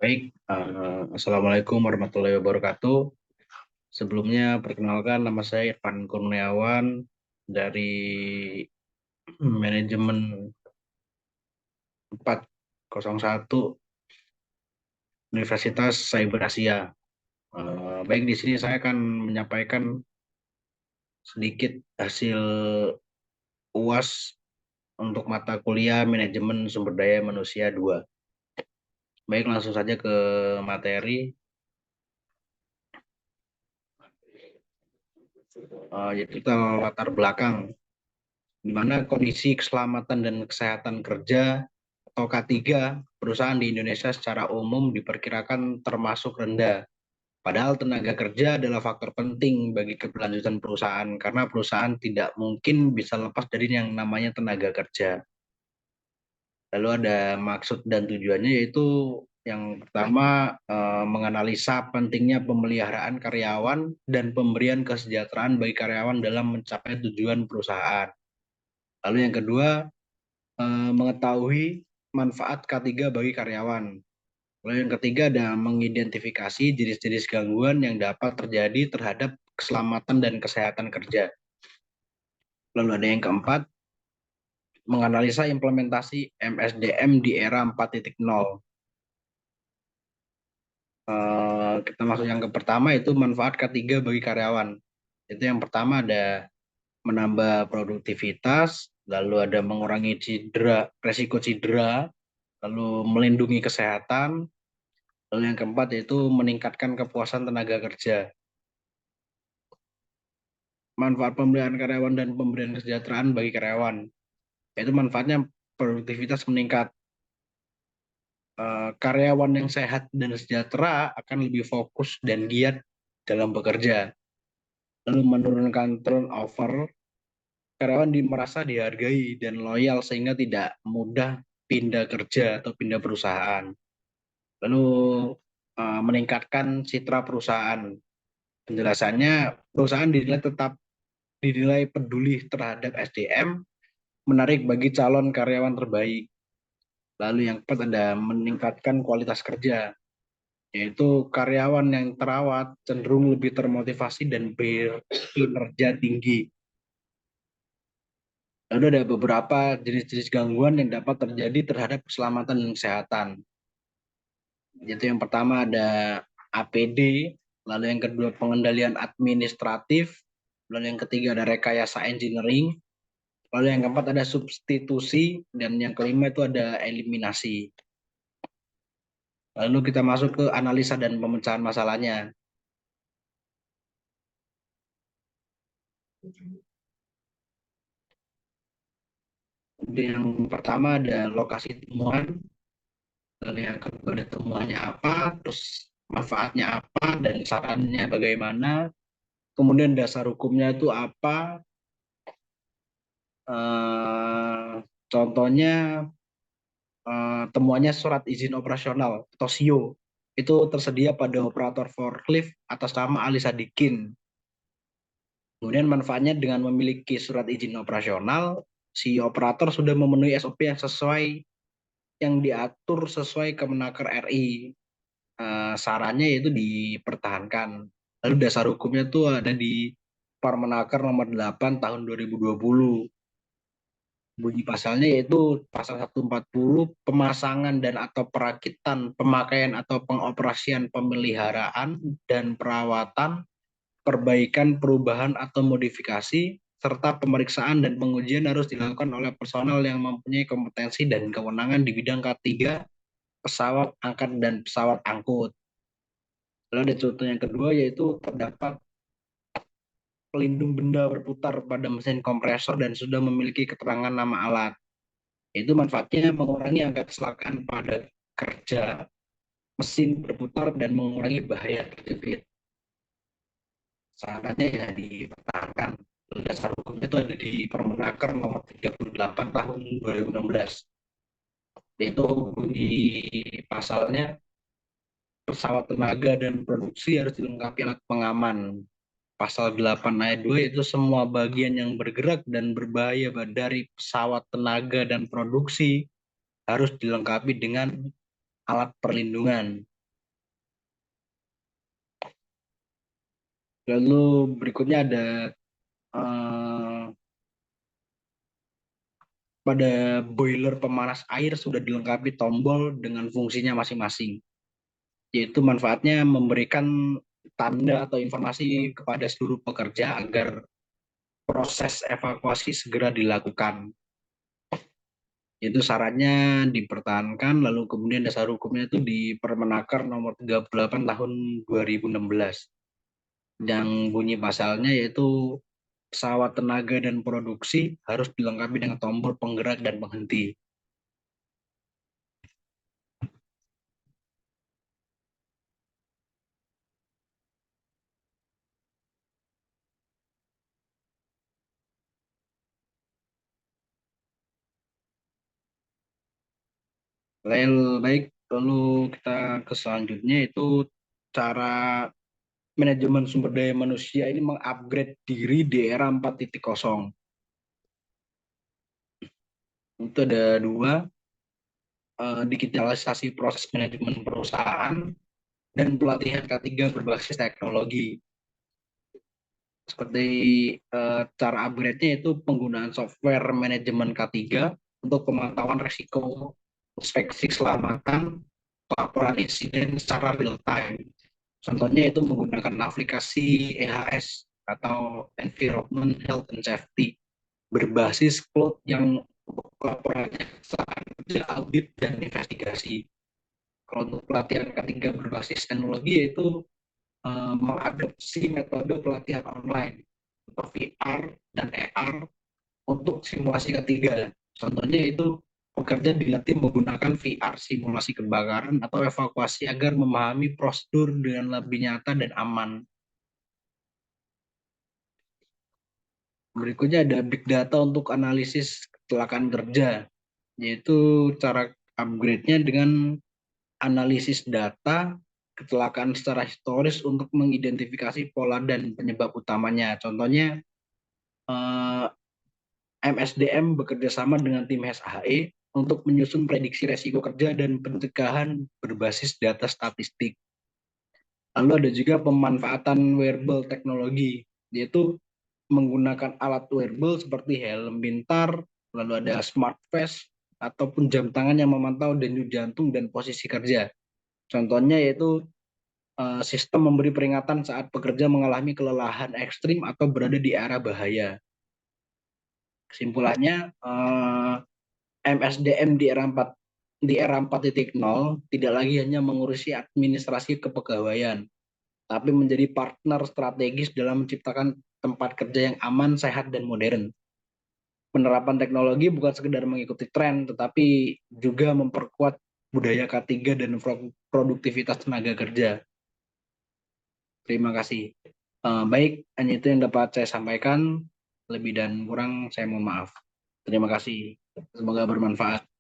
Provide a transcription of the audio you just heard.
Baik, Assalamualaikum warahmatullahi wabarakatuh. Sebelumnya, perkenalkan nama saya Irfan Kurniawan dari manajemen 401 Universitas Cyber Asia. Baik, di sini saya akan menyampaikan sedikit hasil UAS untuk mata kuliah Manajemen Sumber Daya Manusia 2. Baik, langsung saja ke materi. Yaitu kita latar belakang di mana kondisi keselamatan dan kesehatan kerja atau K3 perusahaan di Indonesia secara umum diperkirakan termasuk rendah. Padahal tenaga kerja adalah faktor penting bagi keberlanjutan perusahaan karena perusahaan tidak mungkin bisa lepas dari yang namanya tenaga kerja. Lalu ada maksud dan tujuannya yaitu yang pertama menganalisa pentingnya pemeliharaan karyawan dan pemberian kesejahteraan bagi karyawan dalam mencapai tujuan perusahaan. Lalu yang kedua mengetahui manfaat K3 bagi karyawan. Lalu yang ketiga ada mengidentifikasi jenis-jenis gangguan yang dapat terjadi terhadap keselamatan dan kesehatan kerja. Lalu ada yang keempat, menganalisa implementasi MSDM di era 4.0. Kita masuk yang ke pertama itu manfaat K3 bagi karyawan. Itu yang pertama ada menambah produktivitas, lalu ada mengurangi resiko cedera, lalu melindungi kesehatan, lalu yang keempat yaitu meningkatkan kepuasan tenaga kerja. Manfaat pemberian karyawan dan pemberian kesejahteraan bagi karyawan. Yaitu manfaatnya produktivitas meningkat. Karyawan yang sehat dan sejahtera akan lebih fokus dan giat dalam bekerja. Lalu menurunkan turnover, karyawan merasa dihargai dan loyal sehingga tidak mudah pindah kerja atau pindah perusahaan. Lalu meningkatkan citra perusahaan. Penjelasannya, perusahaan dinilai peduli terhadap SDM, menarik bagi calon karyawan terbaik. Lalu yang keempat ada meningkatkan kualitas kerja, yaitu karyawan yang terawat cenderung lebih termotivasi dan berkinerja tinggi. Lalu ada beberapa jenis-jenis gangguan yang dapat terjadi terhadap keselamatan dan kesehatan. Yaitu yang pertama ada APD, lalu yang kedua pengendalian administratif, lalu yang ketiga ada rekayasa engineering, lalu yang keempat ada substitusi, dan yang kelima itu ada eliminasi. Lalu kita masuk ke analisa dan pemecahan masalahnya. Yang pertama ada lokasi temuan, lalu yang kedua ada temuannya apa, terus manfaatnya apa, dan sarannya bagaimana, kemudian dasar hukumnya itu apa, contohnya temuannya surat izin operasional atau SIO, itu tersedia pada operator forklift atas nama Ali Sadikin. Kemudian manfaatnya dengan memiliki surat izin operasional, si operator sudah memenuhi SOP yang diatur sesuai Kemenaker RI. Sarannya yaitu dipertahankan. Lalu dasar hukumnya tuh ada di Permenaker nomor 8 tahun 2020. Bunyi pasalnya yaitu pasal 140 pemasangan dan atau perakitan, pemakaian atau pengoperasian, pemeliharaan dan perawatan, perbaikan, perubahan atau modifikasi serta pemeriksaan dan pengujian harus dilakukan oleh personel yang mempunyai kompetensi dan kewenangan di bidang K3 pesawat angkat dan pesawat angkut. Lalu ada contoh yang kedua yaitu terdapat pelindung benda berputar pada mesin kompresor dan sudah memiliki keterangan nama alat. Itu manfaatnya mengurangi angka kecelakaan pada kerja mesin berputar dan mengurangi bahaya terjepit. Syaratnya ya dipertahankan. Dasar hukumnya itu ada di Permenaker nomor 38 tahun 2016. Itu di pasalnya pesawat tenaga dan produksi harus dilengkapi alat pengaman. Pasal 8 ayat 2 itu semua bagian yang bergerak dan berbahaya dari pesawat tenaga dan produksi harus dilengkapi dengan alat perlindungan. Lalu berikutnya ada eh, pada boiler pemanas air sudah dilengkapi tombol dengan fungsinya masing-masing, yaitu manfaatnya memberikan tanda atau informasi kepada seluruh pekerja agar proses evakuasi segera dilakukan. Itu syaratnya dipertahankan, lalu kemudian dasar hukumnya itu di Permenaker nomor 38 tahun 2016. Yang bunyi pasalnya yaitu pesawat tenaga dan produksi harus dilengkapi dengan tombol penggerak dan penghenti. Baik, lalu kita ke selanjutnya itu cara manajemen sumber daya manusia ini mengupgrade diri di era 4.0. Itu ada dua, digitalisasi proses manajemen perusahaan dan pelatihan K3 berbasis teknologi. Seperti cara upgrade-nya itu penggunaan software manajemen K3 untuk pemantauan risiko, inspeksi keselamatan, laporan insiden secara real time. Contohnya itu menggunakan aplikasi EHS atau Environment Health and Safety berbasis cloud yang laporannya saat kerja audit dan investigasi. Kalau untuk pelatihan K3 berbasis teknologi yaitu mengadopsi metode pelatihan online atau VR dan AR untuk simulasi ketiga. Contohnya itu pekerja dilatih menggunakan VR simulasi kebakaran atau evakuasi agar memahami prosedur dengan lebih nyata dan aman. Berikutnya ada big data untuk analisis kecelakaan kerja, yaitu cara upgrade-nya dengan analisis data kecelakaan secara historis untuk mengidentifikasi pola dan penyebab utamanya. Contohnya eh, MSDM bekerja sama dengan tim SHE untuk menyusun prediksi resiko kerja dan pencegahan berbasis data statistik. Lalu ada juga pemanfaatan wearable teknologi, yaitu menggunakan alat wearable seperti helm pintar, lalu ada smart face, ataupun jam tangan yang memantau denyut jantung dan posisi kerja. Contohnya yaitu sistem memberi peringatan saat pekerja mengalami kelelahan ekstrim atau berada di area bahaya. Kesimpulannya, MSDM di era 4.0 tidak lagi hanya mengurusi administrasi kepegawaian, tapi menjadi partner strategis dalam menciptakan tempat kerja yang aman, sehat, dan modern. Penerapan teknologi bukan sekedar mengikuti tren, tetapi juga memperkuat budaya K3 dan produktivitas tenaga kerja. Terima kasih. Baik, hanya itu yang dapat saya sampaikan. Lebih dan kurang saya mohon maaf. Terima kasih. Semoga bermanfaat.